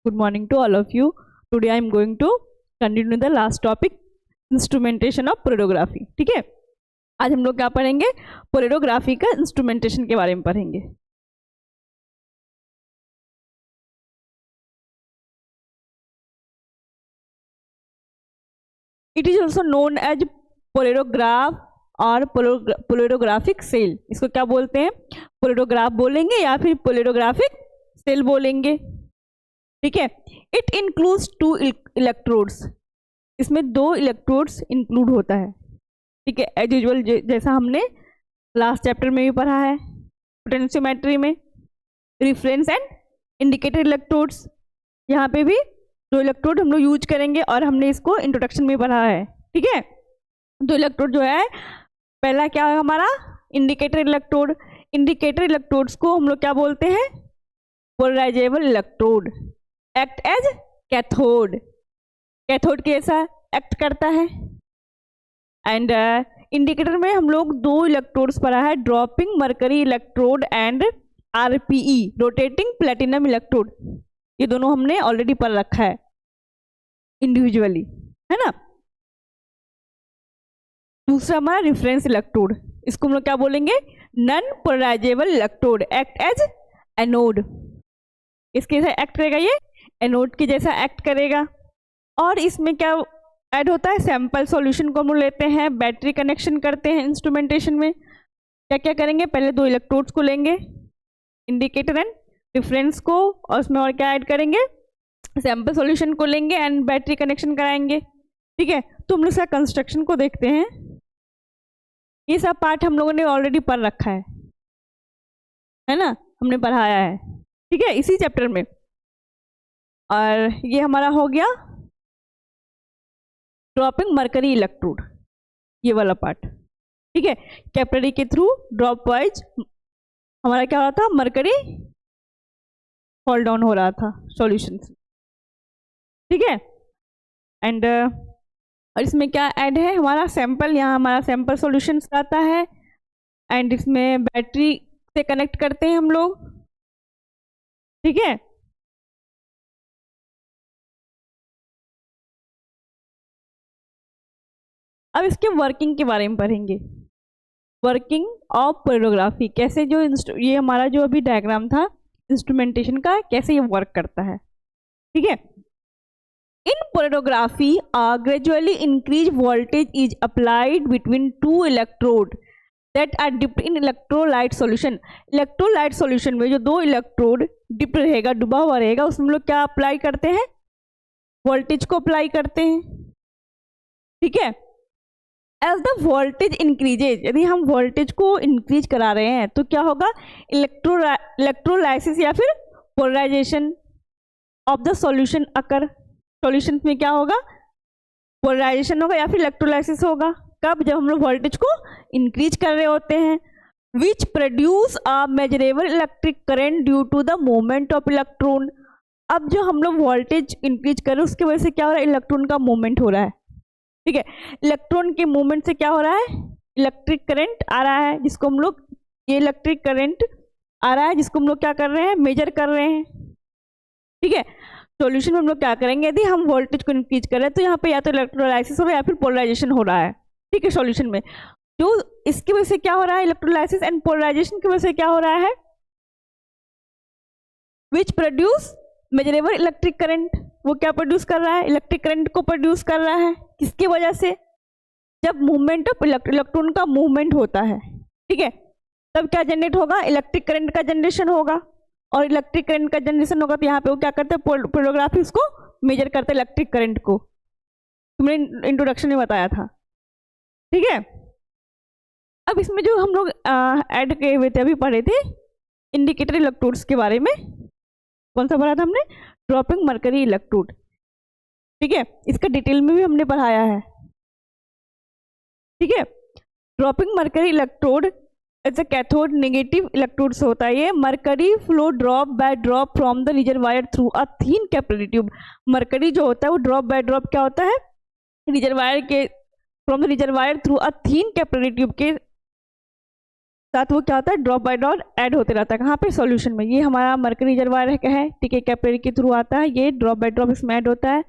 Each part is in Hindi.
Good morning to all of you. Today I am going to continue the last topic, instrumentation of polyrography. ठीक है, आज हम लोग क्या पढ़ेंगे? polyrography का इंस्ट्रूमेंटेशन के बारे में पढ़ेंगे. It is also known as polyrograph और polyrographic cell. इसको क्या बोलते हैं? polyrograph बोलेंगे या फिर polyrographic cell बोलेंगे. ठीक है, इट इंक्लूड्स 2 इलेक्ट्रोड्स. इसमें 2 इलेक्ट्रोड्स इंक्लूड होता है. ठीक है, एज यूजुअल जैसा हमने लास्ट चैप्टर में भी पढ़ा है पोटेंशियोमेट्री में, रिफरेंस एंड इंडिकेटर इलेक्ट्रोड्स. यहाँ पे भी 2 इलेक्ट्रोड हम लोग यूज करेंगे और हमने इसको इंट्रोडक्शन में पढ़ा है. ठीक है, 2 इलेक्ट्रोड जो है, पहला क्या है हमारा इंडिकेटर इलेक्ट्रोड. इंडिकेटर इलेक्ट्रोड्स को हम लोग क्या बोलते हैं? Polarisable electrode. Act as cathode. Cathode कैसा एक्ट करता है. एंड इंडिकेटर में हम लोग 2 इलेक्ट्रोड्स पढ़ा है, dropping mercury electrode and RPE rotating platinum electrode. ये दोनों हमने ऑलरेडी पढ़ रखा है इंडिविजुअली, है ना. दूसरा हमारा रेफरेंस इलेक्ट्रोड. इसको हम लोग क्या बोलेंगे? Non polarisable electrode. Act as anode. इसके जैसा एक्ट करेगा, ये एनोड के जैसा एक्ट करेगा. और इसमें क्या ऐड होता है? सैंपल सॉल्यूशन को हम लेते हैं, बैटरी कनेक्शन करते हैं. इंस्ट्रूमेंटेशन में क्या क्या करेंगे? पहले 2 इलेक्ट्रोड्स को लेंगे, इंडिकेटर एंड रेफरेंस को, और उसमें और क्या ऐड करेंगे? सैंपल सॉल्यूशन को लेंगे एंड बैटरी कनेक्शन कराएंगे. ठीक है, तो हम लोग इसका कंस्ट्रक्शन को देखते हैं. ये सब पार्ट हम लोगों ने ऑलरेडी पढ़ रखा है ना, हमने पढ़ाया है. ठीक है, इसी चैप्टर में. और ये हमारा हो गया ड्रॉपिंग मरकरी इलेक्ट्रोड, ये वाला पार्ट. ठीक है, कैपिलरी के थ्रू ड्रॉप वाइज हमारा क्या हो रहा था? मरकरी फॉल डाउन हो रहा था सॉल्यूशन से. ठीक है, एंड और इसमें क्या ऐड है? हमारा सैंपल. यहाँ हमारा सैंपल सॉल्यूशन आता है एंड इसमें बैटरी से कनेक्ट करते हैं हम लोग. ठीक है, अब इसके वर्किंग के बारे में पढ़ेंगे. वर्किंग ऑफ पोलरिग्राफी, कैसे जो ये हमारा जो अभी डायग्राम था इंस्ट्रूमेंटेशन का, कैसे ये वर्क करता है. ठीक है, in polarography gradually increase voltage is applied between 2 electrode that are dipped in electrolyte solution. Electrolyte solution में जो 2 इलेक्ट्रोड डिप्ड रहेगा, डूबा हुआ रहेगा, उसमें हम लोग क्या अप्लाई करते हैं? वोल्टेज को अप्लाई करते हैं. ठीक है, एज द वोल्टेज इंक्रीजेज, यदि हम वोल्टेज को इंक्रीज करा रहे हैं तो क्या होगा? इलेक्ट्रोलाइसिस या फिर polarisation of the solution occur. Solution में क्या होगा? पोलराइजेशन होगा या फिर इलेक्ट्रोलाइसिस होगा. कब? जब हम लोग वोल्टेज को इंक्रीज कर रहे होते हैं. Which produce a measurable electric current due to the movement of electron. अब जो हम लोग वोल्टेज इंक्रीज कर रहे हैं उसकी वजह से क्या हो रहा है? इलेक्ट्रॉन का मूवमेंट हो रहा है. ठीक है, इलेक्ट्रॉन के मूवमेंट से क्या हो रहा है? इलेक्ट्रिक करंट आ रहा है, जिसको हम लोग, ये इलेक्ट्रिक करंट आ रहा है जिसको हम लोग क्या कर रहे हैं? मेजर कर रहे हैं. ठीक है, सॉल्यूशन में हम लोग क्या करेंगे? यदि हम वोल्टेज को इंक्रीज कर रहे हैं तो यहाँ पे या तो इलेक्ट्रोलाइसिस हो रहा है या फिर पोलराइजेशन हो रहा है. ठीक है, सॉल्यूशन में जो इसकी वजह से क्या हो रहा है? इलेक्ट्रोलाइसिस एंड पोलराइजेशन की वजह से क्या हो रहा है? Which produce measurable electric current. वो क्या प्रोड्यूस कर रहा है? इलेक्ट्रिक करंट को प्रोड्यूस कर रहा है. किसकी वजह से? जब मूवमेंट ऑफ इलेक्ट्रॉन का मूवमेंट होता है, ठीक है, तब क्या जनरेट होगा? इलेक्ट्रिक करंट का जनरेशन होगा. और इलेक्ट्रिक करंट का जनरेशन होगा तो यहाँ पे वो क्या करते हैं? पोलरिग्राफी उसको मेजर करते हैं, इलेक्ट्रिक करंट को. तुमने इंट्रोडक्शन में बताया था. ठीक है, अब इसमें जो हम लोग ऐड किए हुए थे, अभी पढ़े थे इंडिकेटर इलेक्ट्रोड्स के बारे में. कौन सा पढ़ा था हमने? Dropping mercury electrode. ठीक है, इसका डिटेल में भी हमने पढ़ाया है. ठीक है, dropping mercury electrode as a cathode negative electrodes होता है. ये mercury flow drop by drop from the reservoir through a thin capillary tube. Mercury जो होता है वो ड्रॉप बाय ड्रॉप क्या होता है? रिजर्वायर के, from the reservoir through a thin capillary tube के साथ वो क्या होता है, ड्रॉप बाय ड्रॉप ऐड होते रहता है। कहाँ पे, सॉल्यूशन में। ये हमारा मरकरी रिजर्वायर है, ठीक है, कैपिलरी के थ्रू आता है, ये ड्रॉप बाय ड्रॉप इसमें ऐड होता है,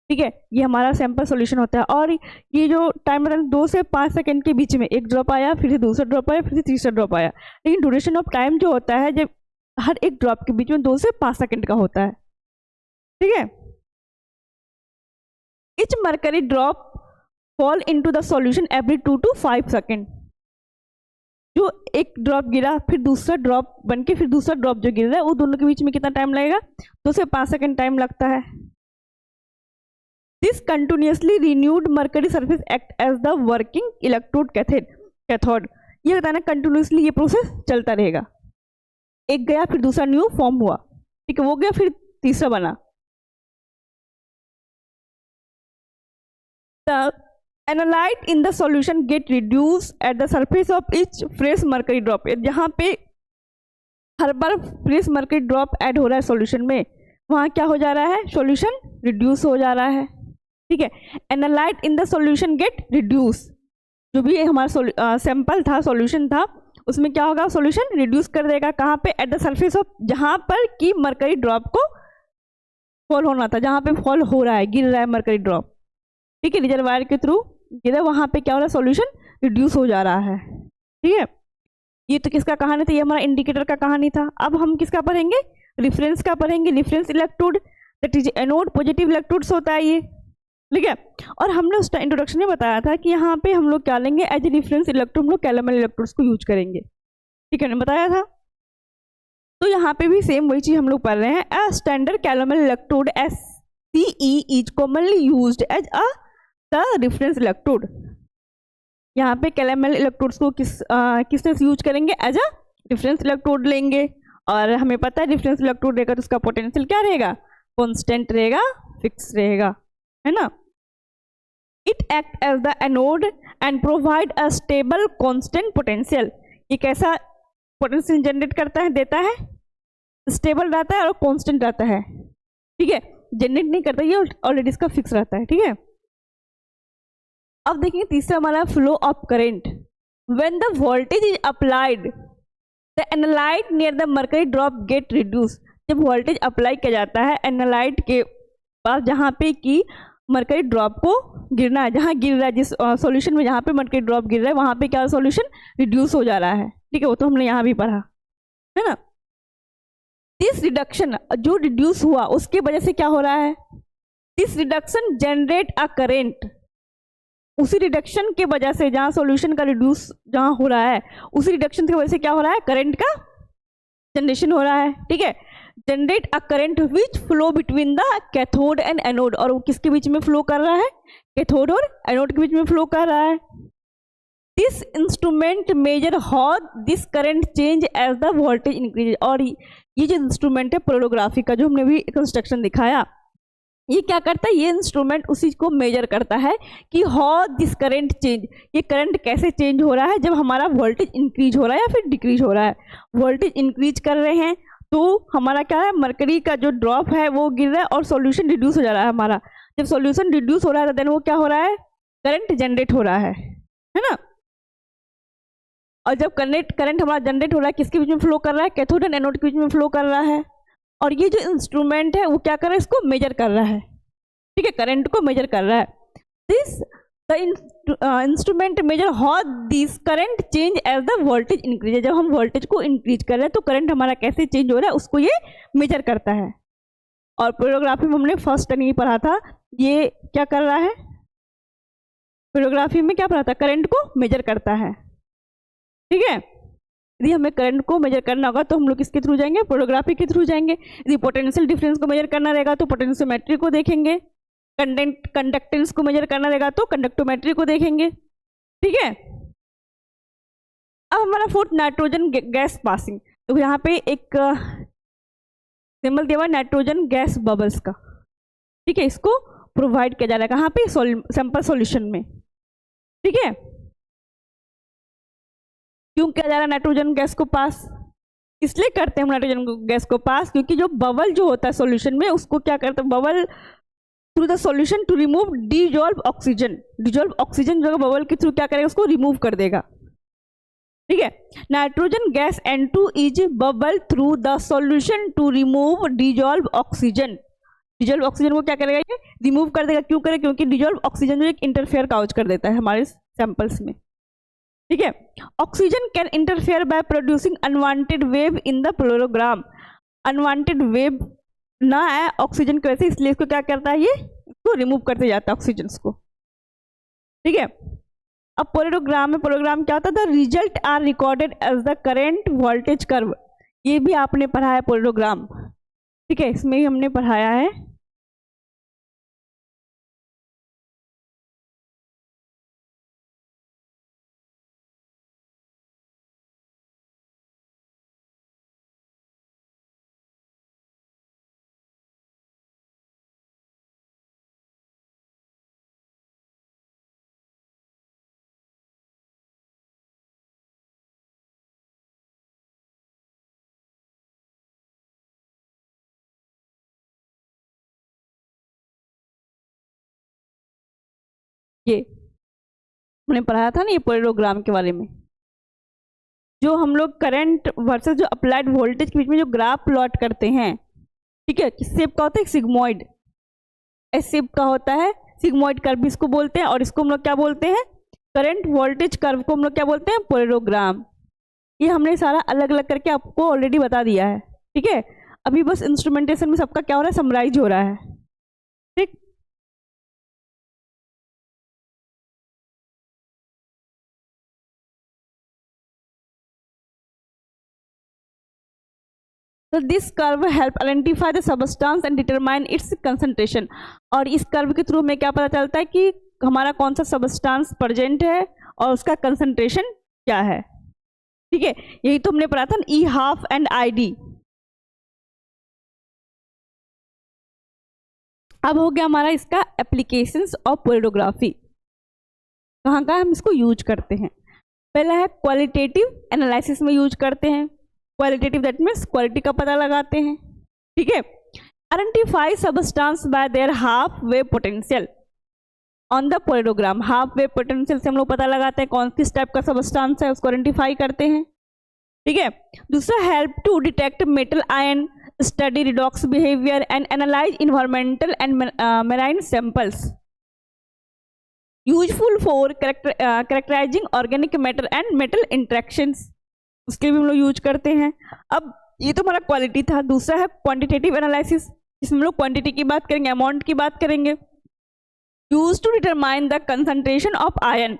ठीक है। ये हमारा सैंपल सॉल्यूशन होता है। और ये जो टाइम रहता है 2 से 5 सेकंड के बीच में, एक ड्रॉप आया, फिर से दूसरा ड्रॉप आया, फिर से तीसरा ड्रॉप आया। लेकिन ड्यूरेशन ऑफ टाइम जो होता है, जब हर एक ड्रॉप के बीच में 2 से 5 सेकंड का होता है, ठीक है। Each mercury drop fall into the solution every 2 to 5 second. जो एक ड्रॉप गिरा, फिर दूसरा ड्रॉप बन के फिर दूसरा ड्रॉप जो गिर रहा है, वो दोनों के बीच में कितना टाइम लगेगा, 2 से 5 सेकेंड टाइम लगता है। This continuously renewed mercury surface act as the working electrode cathode. ये होता है ना, कंटिन्यूसली ये प्रोसेस चलता रहेगा। एक गया, फिर दूसरा न्यू फॉर्म हुआ, ठीक है, वो गया, फिर तीसरा बना। The analyte in the solution get reduced at the surface of each fresh mercury drop। जहाँ पे हर बार फ्रेश मर्करी ड्रॉप ऐड हो रहा है सॉल्यूशन में, वहाँ क्या हो जा रहा है, सॉल्यूशन रिड्यूस हो जा रहा है, ठीक है। Analyte in the solution get reduce. जो भी हमारा सैंपल था, सॉल्यूशन था, उसमें क्या होगा, सॉल्यूशन रिड्यूस कर देगा। कहाँ पे, एट द सरफेस ऑफ, जहाँ पर कि मर्करी ड्रॉप को फॉल होना था, जहाँ पे फॉल हो रहा है, गिर रहा है मर्करी ड्रॉप, ठीक है, रिजर्वायर के थ्रू गिरा, वहाँ पे क्या हो रहा है, सॉल्यूशन रिड्यूस हो जा रहा है, ठीक है। ये तो किसका कहानी था, ये हमारा इंडिकेटर का कहानी था। अब हम किसका पढ़ेंगे, रिफरेंस का पढ़ेंगे। Reference electrode that is anode, positive electrodes होता है ये, ठीक है। और हमने उस इंट्रोडक्शन में बताया था कि यहाँ पे हम लोग क्या लेंगे, एज ए रिफरेंस इलेक्ट्रोड हम लोग कैलोमल इलेक्ट्रोड्स को यूज करेंगे, ठीक है, बताया था। तो यहाँ पे भी सेम वही चीज हम लोग पढ़ रहे हैं। A standard calomel electrode SCE is commonly used as a reference electrode. यहाँ पे कैलोमल इलेक्ट्रोड्स को किसने यूज करेंगे, एज अ रिफरेंस इलेक्ट्रोड लेंगे। और हमें पता है रिफरेंस इलेक्ट्रोड रहेगा तो उसका पोटेंशियल क्या रहेगा, कांस्टेंट रहेगा, फिक्स रहेगा, है ना। It act as the anode and provide a stable constant potential. ये कैसा पोटेंशियल जनरेट करता है, देता है, स्टेबल रहता है और कांस्टेंट रहता है, ठीक है। जनरेट नहीं करता, ये ऑलरेडी इसका फिक्स रहता है, ठीक है। अब देखिए तीसरा हमारा flow of current. When the voltage is applied the analyte near the mercury drop get reduce. जब वोल्टेज अप्लाई किया जाता है एनालाइट के पास, जहाँ पे कि मर्करी ड्रॉप को गिरना है, जहाँ गिर रहा है, जिस सॉल्यूशन में जहाँ पे मर्करी ड्रॉप गिर रहा है, वहाँ पे क्या सॉल्यूशन रिड्यूस हो जा रहा है, ठीक है। वो तो हमने यहाँ भी पढ़ा है ना। दिस रिडक्शन, जो रिड्यूस हुआ उसके वजह से क्या हो रहा है, this reduction generate a current. उसी रिडक्शन के वजह से, जहाँ सॉल्यूशन का रिड्यूस जहाँ हो रहा है, उसी रिडक्शन की वजह से क्या हो रहा है, करंट का जनरेशन हो रहा है, ठीक है। Generate a current which flow between the cathode and anode. और वो किसके बीच में फ्लो कर रहा है, कैथोड और एनोड के बीच में फ्लो कर रहा है। This instrument measure how this current change as the voltage increase. और ये जो इंस्ट्रूमेंट है पोलरोग्राफी का, जो हमने भी कंस्ट्रक्शन दिखाया, ये क्या करता है, ये इंस्ट्रूमेंट उसी को मेजर करता है कि हाउ दिस करंट चेंज, ये करंट कैसे चेंज हो रहा है जब हमारा वोल्टेज इंक्रीज हो रहा है या फिर डिक्रीज हो रहा है। वोल्टेज इंक्रीज कर रहे हैं तो हमारा क्या है, मर्करी का जो ड्रॉप है वो गिर रहा है और सॉल्यूशन रिड्यूस हो जा रहा है हमारा। जब सॉल्यूशन रिड्यूस हो रहा है देन वो क्या हो रहा है, करंट जनरेट हो रहा है ना। और जब करंट हमारा जनरेट हो रहा है, किसके बीच में फ्लो कर रहा है, कैथोड एंड एनोड के बीच में फ्लो कर रहा है। और ये जो इंस्ट्रूमेंट है वो क्या कर रहा है, इसको मेजर कर रहा है, ठीक है, करंट को मेजर कर रहा है। This the instrument measure how this current change as the voltage increase. जब हम वोल्टेज को इंक्रीज कर रहे हैं तो करंट हमारा कैसे चेंज हो रहा है उसको ये मेजर करता है। और पोलरोग्राफी में हमने फर्स्ट टाइम ये पढ़ा था, ये क्या कर रहा है, पोलरोग्राफी में क्या पढ़ा था, करंट को मेजर करता है, ठीक है। यदि हमें करंट को मेजर करना होगा तो हम लोग किसके थ्रू जाएंगे, पोलरोग्राफी के थ्रू जाएंगे। यदि पोटेंशियल डिफरेंस को मेजर करना रहेगा तो पोटेंशियोमेट्री को देखेंगे। कंडक्टेंस को मेजर करना रहेगा तो कंडक्टोमेट्री को देखेंगे, ठीक है। अब हमारा फोर्थ नाइट्रोजन गैस पासिंग। तो यहाँ पे एक सिंबल दिया हुआ नाइट्रोजन गैस बबल्स का, ठीक है, इसको प्रोवाइड किया जा रहा है कहाँ पे, सैंपल सॉल्यूशन में, ठीक है। क्यों किया जा रहा है नाइट्रोजन गैस को पास, इसलिए करते हैं हम नाइट्रोजन गैस को पास क्योंकि जो बबल जो होता है सॉल्यूशन में उसको क्या करते हैं, bubble through the solution to remove dissolve oxygen. Dissolve oxygen जो बबल के थ्रू क्या करेगा, उसको रिमूव कर देगा, ठीक है। Nitrogen gas N2 is bubble through the solution to remove dissolve oxygen. Dissolve oxygen को क्या करेगा, ये रिमूव कर देगा। क्यों करेगा, क्योंकि डिजॉल्व ऑक्सीजन जो एक इंटरफेयर काउज कर देता है हमारे सैंपल्स में। ठीक है। Oxygen can interfere by producing unwanted wave in the polarogram. Unwanted wave ना है ऑक्सीजन की वजह से, इसलिए इसको क्या करता है, ये इसको रिमूव करते जाता है ऑक्सीजन को। ठीक है। अब पोलोग्राम में, पोलोग्राम क्या होता है, the result are recorded as the current voltage curve. ये भी आपने पढ़ा है पोलोग्राम। ठीक है, इसमें भी हमने पढ़ाया है। ये हमने पढ़ाया था ना, ये पोलोग्राम के बारे में। जो हम लोग करंट वर्सेस जो अप्लाइड वोल्टेज के बीच में जो ग्राफ प्लॉट करते हैं, ठीक है, किस शेप का होता है, सिग्मोइड, एस शेप का होता है, सिग्मोइड कर्व इसको बोलते हैं। और इसको हम लोग क्या बोलते हैं, करंट वोल्टेज कर्व को हम लोग क्या बोलते हैं, पोलोग्राम। ये हमने सारा अलग अलग करके आपको ऑलरेडी बता दिया है। ठीक है, अभी बस इंस्ट्रूमेंटेशन में सबका क्या हो रहा है, समराइज हो रहा है। ठीक, तो this curve help identify the substance and determine its concentration. और इस कर्व के थ्रू में क्या पता चलता है कि हमारा कौन सा सबस्टेंस प्रेजेंट है और उसका कंसंट्रेशन क्या है। ठीक है, यही तो हमने पढ़ा था ना, ई हाफ एंड ID। अब हो गया हमारा इसका एप्लीकेशंस ऑफ पोलोग्राफी, कहाँ कहाँ हम इसको यूज करते हैं। पहला है क्वालिटेटिव एनालिसिस में यूज करते हैं। क्वालिटेटिव दैट मीन्स क्वालिटी का पता लगाते हैं। ठीक है। Identify substance by their half wave potential on the polarogram. Half wave potential से हम लोग पता लगाते हैं कौन किस टाइप का सबस्टेंस है, उसको आइडेंटिफाई करते हैं। ठीक है। दूसरा, help to detect metal ion, study redox behaviour and analyse environmental and marine samples. Useful for characterising organic matter and metal interactions, उसके भी हम लोग यूज करते हैं। अब ये तो हमारा क्वालिटी था। दूसरा है क्वांटिटेटिव एनालिसिस, इसमें हम लोग क्वांटिटी की बात करेंगे, अमाउंट की बात करेंगे। Use to determine the concentration of ion,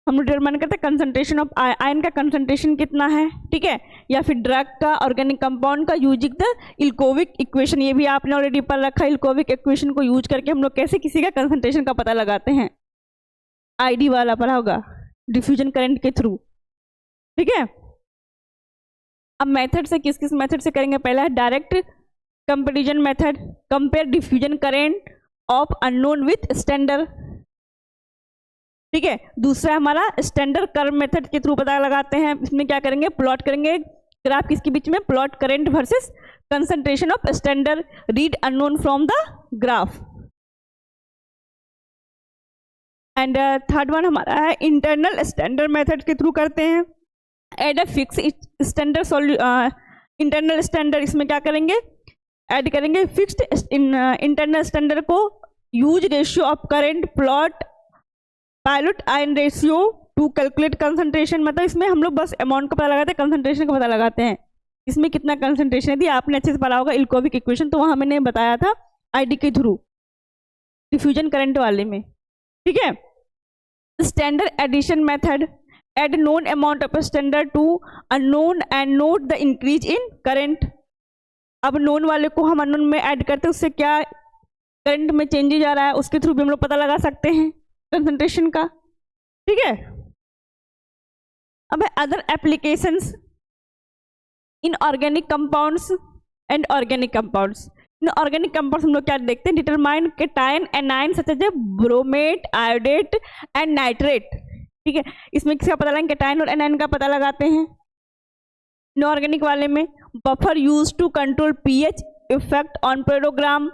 हम लोग डिटरमाइन करते हैं कंसंट्रेशन ऑफ आयन का कंसंट्रेशन कितना है। ठीक है, या फिर ड्रग का, ऑर्गेनिक कंपाउंड का, यूजिंग द इल्कोविक इक्वेशन। ये भी आपने ऑलरेडी पढ़ रखा है। इल्कोविक इक्वेशन को यूज करके हम लोग कैसे किसी का कंसंट्रेशन का पता लगाते हैं, ID वाला पढ़ा होगा, डिफ्यूजन करंट के थ्रू। ठीक है। अब मेथड से किस किस मेथड से करेंगे, पहला है direct comparison method, compare diffusion current of unknown with standard. ठीक है। दूसरा है हमारा स्टैंडर्ड कर्व मेथड के थ्रू पता लगाते हैं। इसमें क्या करेंगे, प्लॉट करेंगे ग्राफ किसके बीच में, plot current versus concentration of standard, read unknown from the graph. And third one हमारा है इंटरनल स्टैंडर्ड मेथड के थ्रू करते हैं। Add a fix standard internal standard, इसमें क्या करेंगे, ऐड करेंगे फिक्स्ड इंटरनल स्टैंडर्ड को। Use ratio of current plot pilot ion ratio to calculate concentration. मतलब इसमें हम लोग बस अमाउंट का पता लगाते हैं, कंसंट्रेशन का पता लगाते हैं। इसमें कितना कंसंट्रेशन है, आपने अच्छे से पढ़ा होगा इल्कोविक इक्वेशन, तो वहाँ मैंने बताया था ID के थ्रू, डिफ्यूजन करंट वाले में। ठीक है। Standard addition method, add known amount of standard to unknown and note the increase in current। अब known वाले को हम unknown में ऐड करते हैं, उससे क्या करंट में चेंजेज आ रहा है, उसके थ्रू भी हम लोग पता लगा सकते हैं कंसंट्रेशन का। ठीक है। अब है other applications inorganic compounds and organic compounds. Inorganic compounds हम लोग क्या देखते हैं, determine cation anion such as bromate, iodate and nitrate. ठीक है, इसमें किसका पता लगाएंगे, कैटायन और एनायन का पता लगाते हैं। इनऑर्गेनिक वाले में buffer use to control pH effect on polarogram.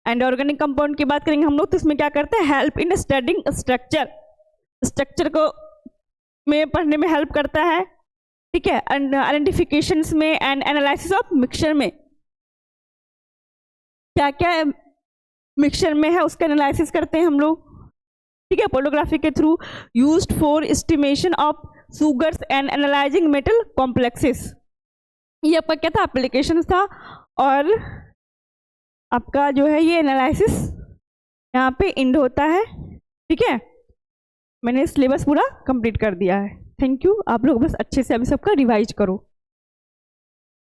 And organic compound की बात करेंगे हम लोग, तो इसमें क्या करते हैं, help in studying structure, structure को में पढ़ने में हेल्प करता है, ठीक है। आइडेंटिफिकेशंस में एंड एनालिसिस ऑफ मिक्सचर में क्या क्या मिक्सचर में है उसका एनालिसिस करते हैं हम लोग, ठीक है, पोलोग्राफी के through. Used for estimation of sugars and analysing metal complexes, ये आपका क्या था, एप्लीकेशन था। और आपका जो है ये एनालिसिस यहाँ पे एंड होता है, ठीक है। मैंने सिलेबस पूरा कंप्लीट कर दिया है। Thank you. आप लोग बस अच्छे से अभी सबका रिवाइज करो।